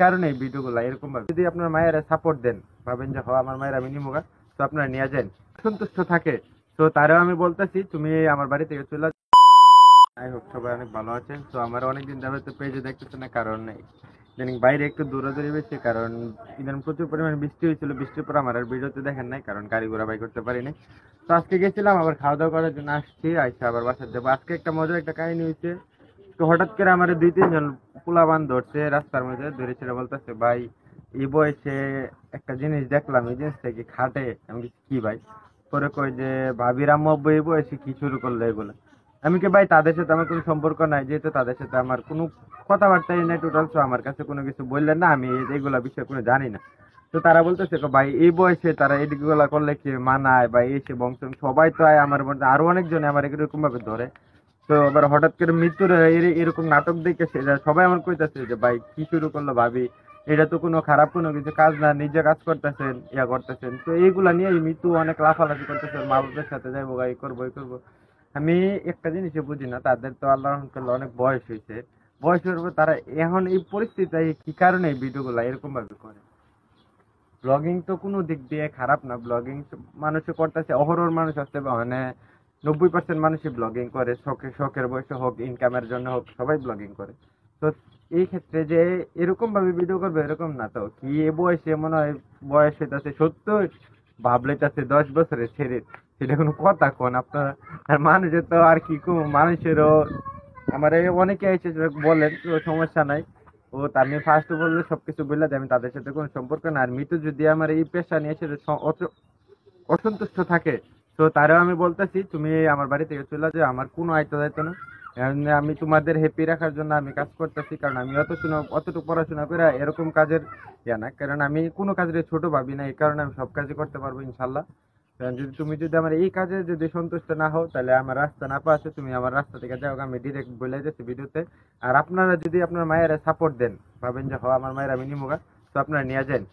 কারণে এই ভিডিওগুলো এরকম ভাবে যদি আপনার মায়ের সাপোর্ট দেন, ভাবেন যে আমার মায়ের আমি নিমুগা, তো আপনারা নিয়ে যান, সন্তুষ্ট থাকে। তো তারাও আমি বলতেছি তুমি আমার বাড়ি থেকে চলে যাও। যাই হোক, সবাই অনেক ভালো আছেন। তো আমার অনেকদিন যাবে তো পেজে দেখতেছে না, কারণ ইদানিং বাইরে একটু দৌড়াদৌড়ি বেশি, কারণ ইদানিং প্রচুর পরিমাণে বৃষ্টি হয়েছিল। বৃষ্টির পর আমার আর ভিডিওতে দেখেন নাই, কারণ গাড়ি ঘোড়া বাই করতে পারি নাই। তো আজকে গেছিলাম আবার খাওয়া দাওয়া করার জন্য, আসছি আইসা আবার বাসার যাবো। আজকে একটা মজার একটা কাহিনী হয়েছে। তো হঠাৎ করে আমার 2-3 জন পোলাবান ধরছে রাস্তার মধ্যে, ধরে ছেড়ে বলতেছে ভাই এই বয়সে একটা জিনিস দেখলাম, এই জিনিসটা কি খাটে? আমি বলছি, কি ভাই? পরে কই যে ভাবির আম্মু আব্বু এই বয়সে কি শুরু করলো এগুলো। আমি কি ভাই তাদের সাথে আমার কোনো সম্পর্ক নাই, যেহেতু তাদের সাথে আমার কোনো কথাবার্তাই নাই টোটাল। তো আমার কাছে কোনো কিছু বললেন না, আমি এইগুলা বিষয়ে কোনো জানি না। তো তারা বলতেছে ভাই এই বয়সে তারা এইগুলা করলে কি মানায়, বা এই সে বংশ সবাই তো আমার মধ্যে আরো অনেকজনে আমার এরকম ভাবে ধরে। তো এবার হঠাৎ করে মৃত্যুর এরকম নাটক দেখে সেটা সবাই আমার কইতাছে যে ভাই কি শুরু করলো ভাবি, এটা তো কোনো খারাপ কোনো কিছু কাজ না, নিজে কাজ করতেছেন, ইয়া করতেছেন। তো এইগুলা নিয়ে এই মৃত্যু অনেক লাফালাফি করতেছে, মা বাবার সাথে যাইবো, এই করবো এই করবো। আমি একটা জিনিসই বুঝি না, তাদের তো আল্লাহ রহমতুল্লাহ অনেক বয়স হয়েছে, বয়স হওয়ার পর তারা এখন এই পরিস্থিতি কি কারণে এই ভিডিওগুলা এরকম ভাবে করে। ব্লগিং তো কোনো দিক দিয়ে খারাপ না, ব্লগিং মানুষে করতেছে, অহরহ মানুষ আসতে মানে 90% মানুষই ব্লগিং করে, শখের বয়সে হোক, ইনকামের জন্য হোক, সবাই ব্লগিং করে। তো এই ক্ষেত্রে যে এরকম ভাবে ভিডিও করবে এরকম না, তো কি এ বয়সে মনে হয় বয়স হইতাছে 70, ভাবলেতাছে 10 বছরের ছেড়ে, সেটা কোনো কথা কোন আপনারা? আর মানুষের তো আর কি কম, মানুষেরও আমার অনেকে এসে বলেন, তো সমস্যা নাই। ও তা আমি ফার্স্ট বললে সবকিছু বললে যে আমি তাদের সাথে কোনো সম্পর্ক না। আর মৃত্যু যদি আমার এই পেশা নিয়ে এসে অসন্তুষ্ট থাকে, তো তারাও আমি বলতেছি তুমি আমার বাড়ি থেকে চলে যাও, আমার কোনো আয়ত্ত দায়িত্ব না। আমি তোমাদের হ্যাপি রাখার জন্য আমি কাজ করতেছি, কারণ আমি অতটুকু পড়াশোনা করে এরকম কাজের ইয়া না, কারণ আমি কোনো কাজের ছোট ভাবি না, এই কারণে আমি সব কাজই করতে পারবো ইনশাল্লাহ। কারণ তুমি যদি আমার এই কাজে যদি সন্তুষ্ট না হও, তাহলে আমার রাস্তা না পাশে তুমি আমার রাস্তা থেকে যাও, আমি ডিরেক্ট বলে যাচ্ছি ভিডিওতে। আর আপনারা যদি আপনার মায়ের সাপোর্ট দেন, ভাবেন যে আমার মায়ের আমি নিমুগা, তো আপনারা নিয়ে যান।